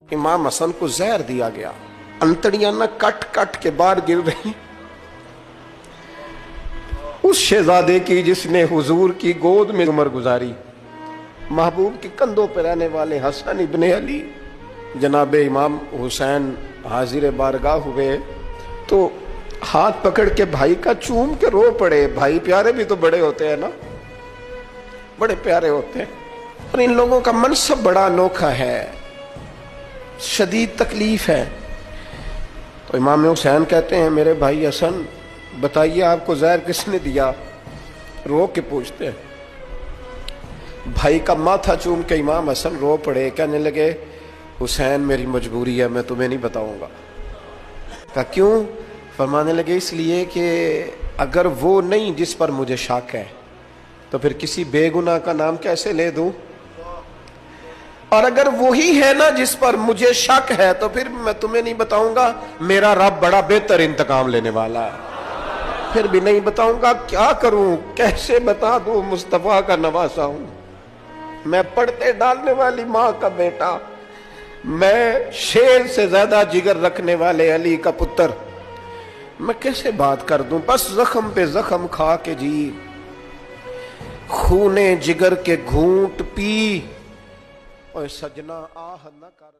इमाम हसन को जहर दिया गया, अंतड़ियां न कट कट के बाहर गिर रही। उस शहजादे की जिसने हुजूर की गोद में उम्र गुजारी, महबूब के कंधों पर रहने वाले हसन इब्ने अली जनाब इमाम हुसैन हाजिर बारगाह हुए तो हाथ पकड़ के भाई का चूम के रो पड़े। भाई प्यारे भी तो बड़े होते हैं ना, बड़े प्यारे होते हैं। और इन लोगों का मनसब बड़ा अनोखा है, शदीद तकलीफ है। तो इमाम हुसैन कहते हैं, मेरे भाई हसन बताइए आपको जहर किसने दिया? रो के पूछते हैं। भाई का माथा चूम के इमाम हसन रो पड़े, कहने लगे हुसैन मेरी मजबूरी है, मैं तुम्हें नहीं बताऊंगा। कहा क्यों? फरमाने लगे इसलिए कि अगर वो नहीं जिस पर मुझे शक है तो फिर किसी बेगुनाह का नाम कैसे ले दूं, और अगर वही है ना जिस पर मुझे शक है तो फिर मैं तुम्हें नहीं बताऊंगा। मेरा रब बड़ा बेहतर इंतकाम लेने वाला है, फिर भी नहीं बताऊंगा। क्या करूं, कैसे बता दूं? मुस्तफा का नवासा हूं मैं, पढ़ते डालने वाली माँ का बेटा, मैं शेर से ज्यादा जिगर रखने वाले अली का पुत्र, मैं कैसे बात कर दूं? बस जख्म पे जख्म खा के जी, खूने जिगर के घूंट पी, और सजना आह न कर।